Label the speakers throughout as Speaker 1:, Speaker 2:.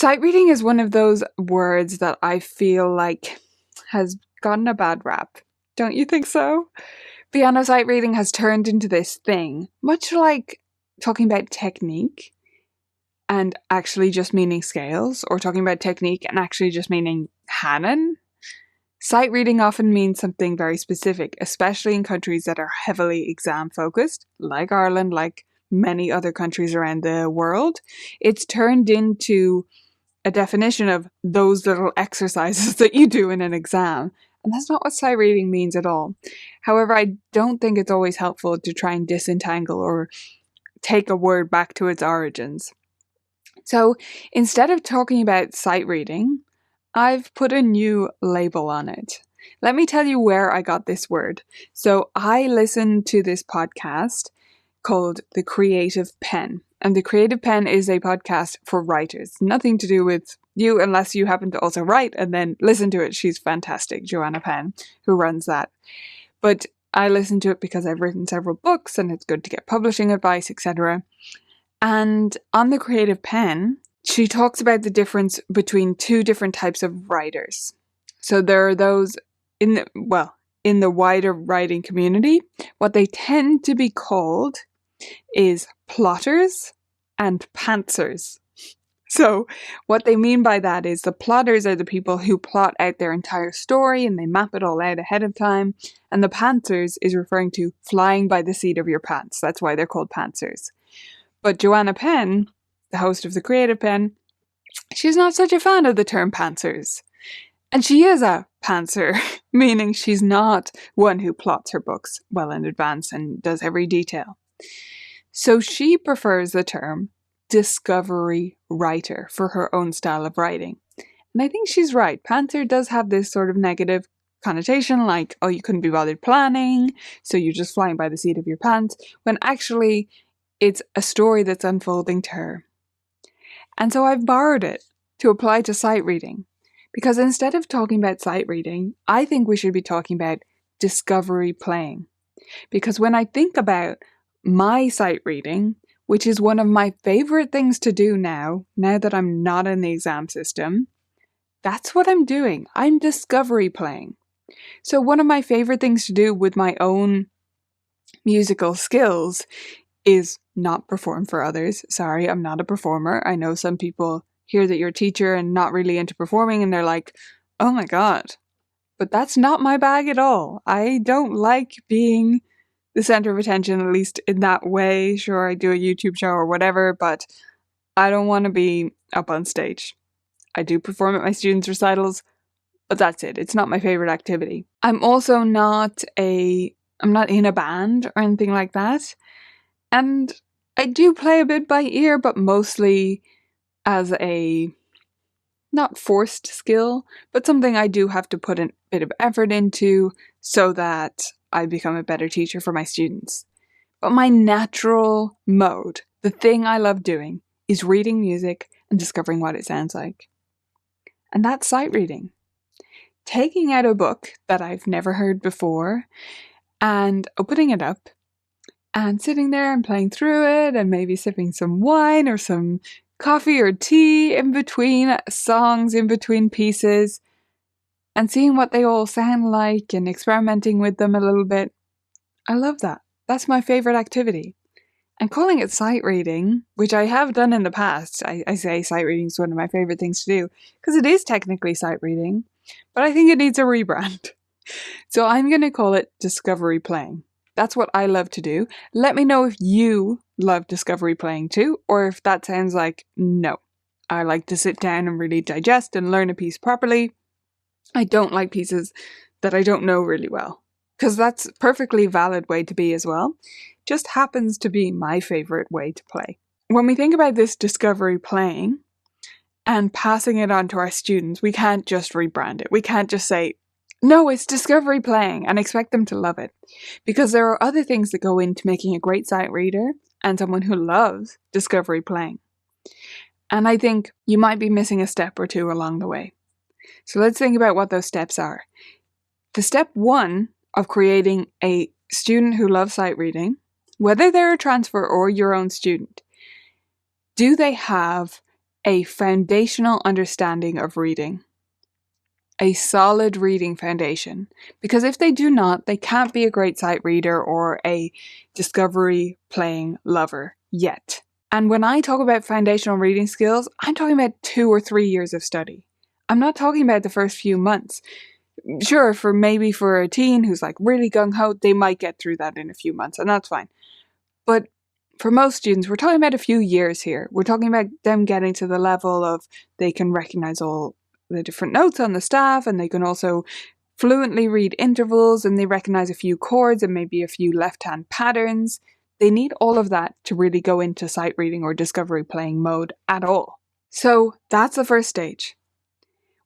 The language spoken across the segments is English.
Speaker 1: Sight reading is one of those words that I feel like has gotten a bad rap. Don't you think so? Piano sight reading has turned into this thing, much like talking about technique and actually just meaning scales, or talking about technique and actually just meaning Hanon. Sight reading often means something very specific, especially in countries that are heavily exam focused, like Ireland, like many other countries around the world. It's turned into a definition of those little exercises that you do in an exam. And that's not what sight reading means at all. However, I don't think it's always helpful to try and disentangle or take a word back to its origins. So instead of talking about sight reading, I've put a new label on it. Let me tell you where I got this word. So I listened to this podcast called The Creative Pen. And The Creative Pen is a podcast for writers. Nothing to do with you unless you happen to also write and then listen to it. She's fantastic, Joanna Penn, who runs that. But I listen to it because I've written several books and it's good to get publishing advice, etc. And on The Creative Pen, she talks about the difference between two different types of writers. So there are those in the wider writing community, what they tend to be called is plotters and pantsers. So what they mean by that is the plotters are the people who plot out their entire story and they map it all out ahead of time. And the pantsers is referring to flying by the seat of your pants. That's why they're called pantsers. But Joanna Penn, the host of The Creative Pen, she's not such a fan of the term pantsers. And she is a pantser, meaning she's not one who plots her books well in advance and does every detail. So she prefers the term discovery writer for her own style of writing. And I think she's right. Pantser does have this sort of negative connotation, like, oh, you couldn't be bothered planning, so you're just flying by the seat of your pants, when actually it's a story that's unfolding to her. And so I've borrowed it to apply to sight reading. Because instead of talking about sight reading, I think we should be talking about discovery playing. Because when I think about my sight reading, which is one of my favorite things to do now that I'm not in the exam system, that's what I'm doing. I'm discovery playing. So one of my favorite things to do with my own musical skills is not perform for others. Sorry, I'm not a performer. I know some people hear that you're a teacher and not really into performing and they're like, oh my God. But that's not my bag at all. I don't like being the center of attention, at least in that way. Sure, I do a YouTube show or whatever, but I don't want to be up on stage. I do perform at my students' recitals, but that's it. It's not my favorite activity. I'm also not in a band or anything like that. And I do play a bit by ear, but mostly as a not forced skill, but something I do have to put a bit of effort into so that I become a better teacher for my students. But my natural mode, the thing I love doing, is reading music and discovering what it sounds like. And that's sight reading. Taking out a book that I've never heard before and opening it up and sitting there and playing through it and maybe sipping some wine or some coffee or tea in between songs, in between pieces, and seeing what they all sound like and experimenting with them a little bit. I love that. That's my favorite activity. And calling it sight reading, which I have done in the past, I say sight reading is one of my favorite things to do, because it is technically sight reading, but I think it needs a rebrand. So I'm going to call it discovery playing. That's what I love to do. Let me know if you love discovery playing too, or if that sounds like, no, I like to sit down and really digest and learn a piece properly. I don't like pieces that I don't know really well, because that's a perfectly valid way to be as well. Just happens to be my favorite way to play. When we think about this discovery playing and passing it on to our students, we can't just rebrand it. We can't just say, no, it's discovery playing and expect them to love it. Because there are other things that go into making a great sight reader and someone who loves discovery playing. And I think you might be missing a step or two along the way. So let's think about what those steps are. The step one of creating a student who loves sight reading, whether they're a transfer or your own student, do they have a foundational understanding of reading. A solid reading foundation. Because if they do not, they can't be a great sight reader or a discovery playing lover yet. And when I talk about foundational reading skills, I'm talking about 2 or 3 years of study. I'm not talking about the first few months. Sure, for a teen who's like really gung-ho, they might get through that in a few months, and that's fine. But for most students, we're talking about a few years here. We're talking about them getting to the level of they can recognize all the different notes on the staff, and they can also fluently read intervals, and they recognize a few chords and maybe a few left-hand patterns. They need all of that to really go into sight reading or discovery playing mode at all. So that's the first stage.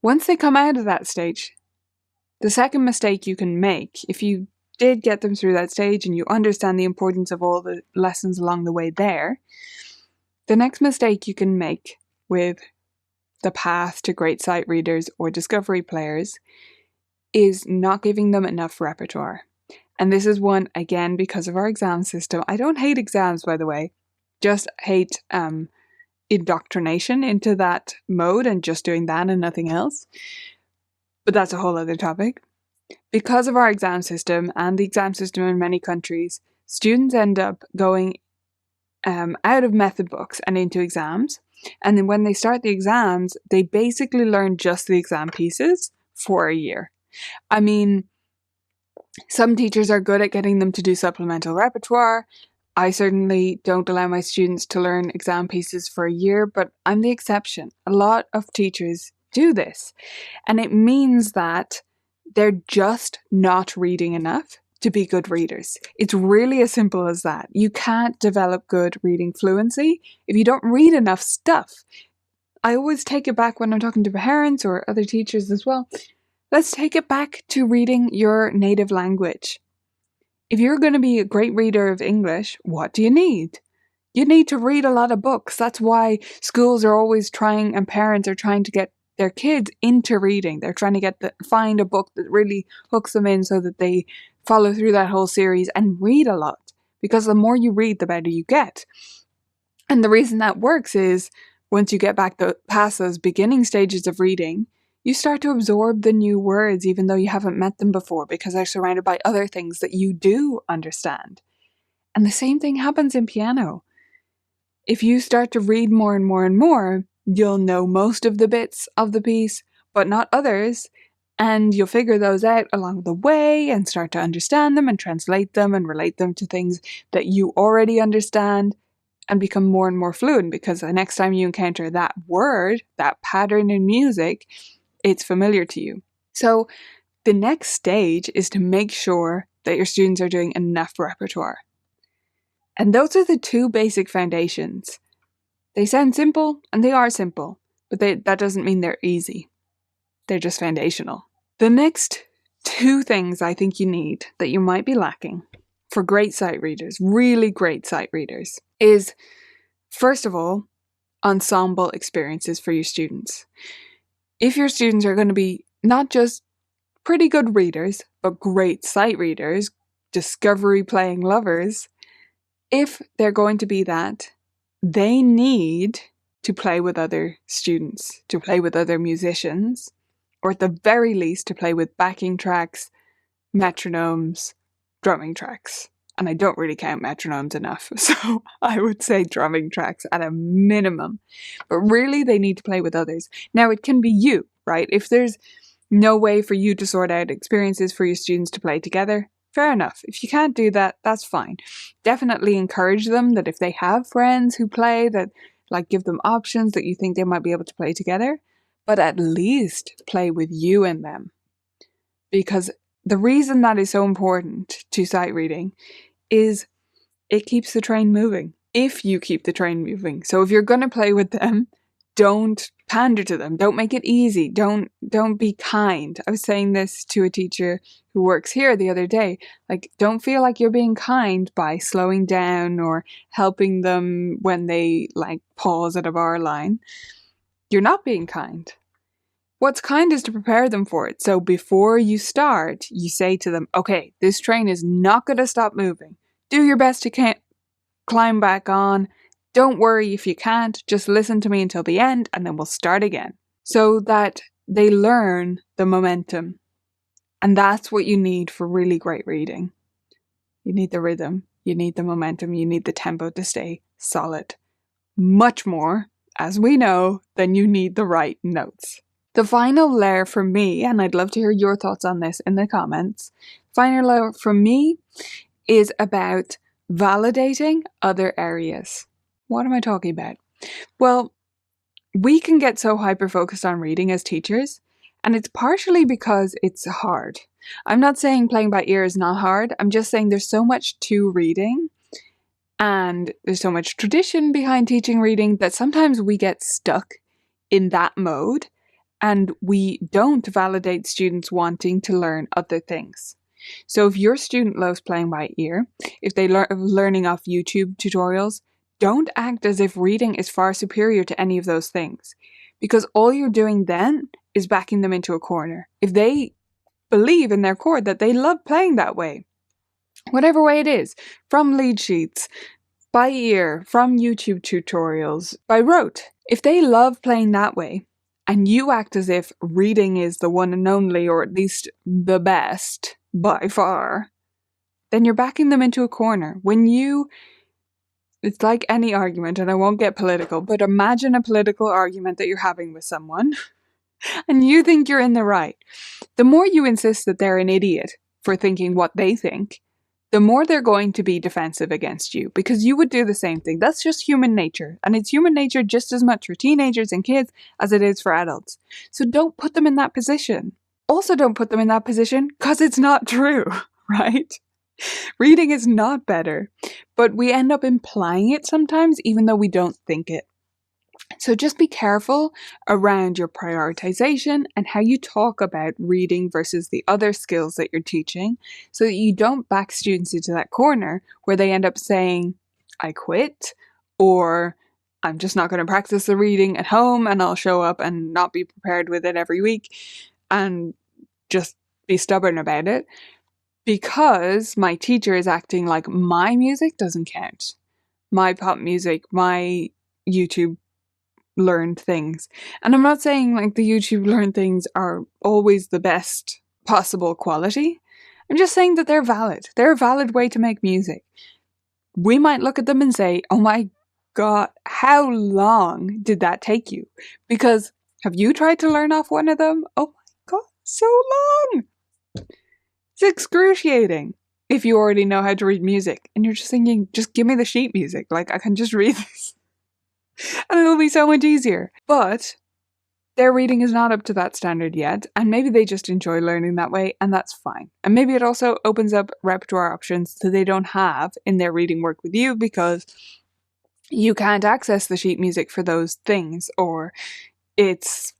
Speaker 1: Once they come out of that stage, the second mistake you can make, if you did get them through that stage and you understand the importance of all the lessons along the way there, the next mistake you can make with the path to great sight readers or discovery players is not giving them enough repertoire. And this is one, again, because of our exam system. I don't hate exams, by the way, just hate indoctrination into that mode and just doing that and nothing else. But that's a whole other topic. Because of our exam system and the exam system in many countries, students end up going out of method books and into exams. And then when they start the exams, they basically learn just the exam pieces for a year. I mean, some teachers are good at getting them to do supplemental repertoire. I certainly don't allow my students to learn exam pieces for a year, but I'm the exception. A lot of teachers do this. And it means that they're just not reading enough to be good readers. It's really as simple as that. You can't develop good reading fluency if you don't read enough stuff. I always take it back when I'm talking to parents or other teachers as well. Let's take it back to reading your native language. If you're going to be a great reader of English, what do you need? You need to read a lot of books. That's why schools are always trying and parents are trying to get their kids into reading. They're trying to find a book that really hooks them in so that they follow through that whole series and read a lot. Because the more you read, the better you get. And the reason that works is once you get past those beginning stages of reading, you start to absorb the new words even though you haven't met them before because they're surrounded by other things that you do understand. And the same thing happens in piano. If you start to read more and more and more, you'll know most of the bits of the piece, but not others, and you'll figure those out along the way and start to understand them and translate them and relate them to things that you already understand and become more and more fluent because the next time you encounter that word, that pattern in music, it's familiar to you. So the next stage is to make sure that your students are doing enough repertoire. And those are the two basic foundations. They sound simple, and they are simple, but that doesn't mean they're easy. They're just foundational. The next two things I think you need that you might be lacking for great sight readers, really great sight readers, is, first of all, ensemble experiences for your students. If your students are going to be not just pretty good readers, but great sight readers, discovery playing lovers, if they're going to be that, they need to play with other students, to play with other musicians, or at the very least to play with backing tracks, metronomes, drumming tracks. And I don't really count metronomes enough, so I would say drumming tracks at a minimum. But really, they need to play with others. Now, it can be you, right? If there's no way for you to sort out experiences for your students to play together, fair enough. If you can't do that, that's fine. Definitely encourage them that if they have friends who play, that give them options that you think they might be able to play together, but at least play with you and them. Because the reason that is so important to sight reading is it keeps the train moving. If you keep the train moving. So if you're going to play with them, don't pander to them. Don't make it easy. Don't be kind. I was saying this to a teacher who works here the other day. Don't feel like you're being kind by slowing down or helping them when they pause at a bar line. You're not being kind. What's kind is to prepare them for it. So before you start, you say to them, okay, this train is not going to stop moving. Do your best to climb back on Don't worry if you can't, just listen to me until the end and then we'll start again. So that they learn the momentum. And that's what you need for really great reading. You need the rhythm, you need the momentum, you need the tempo to stay solid. Much more, as we know, than you need the right notes. The final layer for me, and I'd love to hear your thoughts on this in the comments, final layer for me is about validating other areas. What am I talking about? Well, we can get so hyper-focused on reading as teachers, and it's partially because it's hard. I'm not saying playing by ear is not hard, I'm just saying there's so much to reading, and there's so much tradition behind teaching reading that sometimes we get stuck in that mode, and we don't validate students wanting to learn other things. So if your student loves playing by ear, if they learning off YouTube tutorials, don't act as if reading is far superior to any of those things, because all you're doing then is backing them into a corner. If they believe in their core that they love playing that way, whatever way it is, from lead sheets, by ear, from YouTube tutorials, by rote, if they love playing that way, and you act as if reading is the one and only, or at least the best, by far, then you're backing them into a corner. It's like any argument, and I won't get political, but imagine a political argument that you're having with someone, and you think you're in the right. The more you insist that they're an idiot for thinking what they think, the more they're going to be defensive against you, because you would do the same thing. That's just human nature, and it's human nature just as much for teenagers and kids as it is for adults. So don't put them in that position. Also, don't put them in that position because it's not true, right? Reading is not better, but we end up implying it sometimes even though we don't think it. So just be careful around your prioritization and how you talk about reading versus the other skills that you're teaching, so that you don't back students into that corner where they end up saying, I quit, or I'm just not going to practice the reading at home and I'll show up and not be prepared with it every week and just be stubborn about it because my teacher is acting like my music doesn't count. My pop music, my YouTube learned things. And I'm not saying like the YouTube learned things are always the best possible quality. I'm just saying that they're valid. They're a valid way to make music. We might look at them and say, oh my God, how long did that take you? Because have you tried to learn off one of them? Oh my God, so long. It's excruciating if you already know how to read music and you're just thinking, just give me the sheet music. Like I can just read this. And it'll be so much easier. But their reading is not up to that standard yet, and maybe they just enjoy learning that way, and that's fine. And maybe it also opens up repertoire options that they don't have in their reading work with you because you can't access the sheet music for those things, or it's,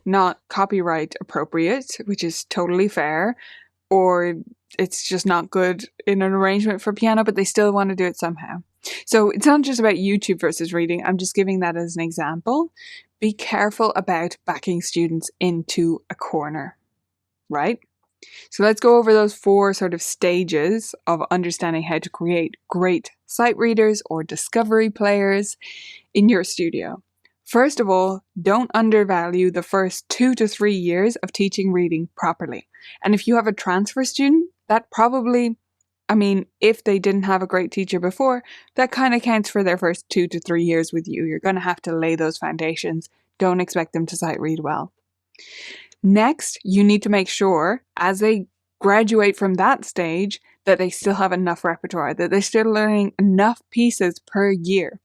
Speaker 1: not copyright appropriate, which is totally fair, or it's just not good in an arrangement for piano, but they still want to do it somehow. So it's not just about YouTube versus reading. I'm just giving that as an example. Be careful about backing students into a corner, right? So let's go over those 4 sort of stages of understanding how to create great sight readers or discovery players in your studio. First of all, don't undervalue the first 2 to 3 years of teaching reading properly. And if you have a transfer student, that probably, if they didn't have a great teacher before, that kind of counts for their first 2 to 3 years with you. You're going to have to lay those foundations. Don't expect them to sight read well. Next, you need to make sure, as they graduate from that stage, that they still have enough repertoire, that they're still learning enough pieces per year.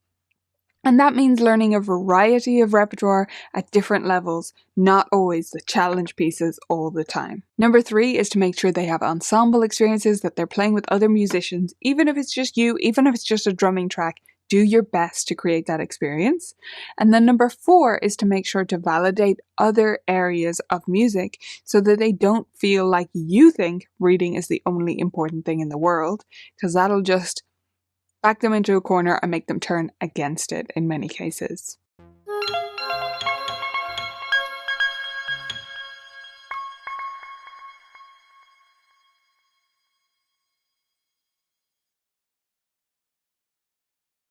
Speaker 1: And that means learning a variety of repertoire at different levels, not always the challenge pieces all the time. Number 3 is to make sure they have ensemble experiences, that they're playing with other musicians, even if it's just you, even if it's just a drumming track. Do your best to create that experience. And then number 4 is to make sure to validate other areas of music so that they don't feel like you think reading is the only important thing in the world, because that'll just back them into a corner and make them turn against it in many cases.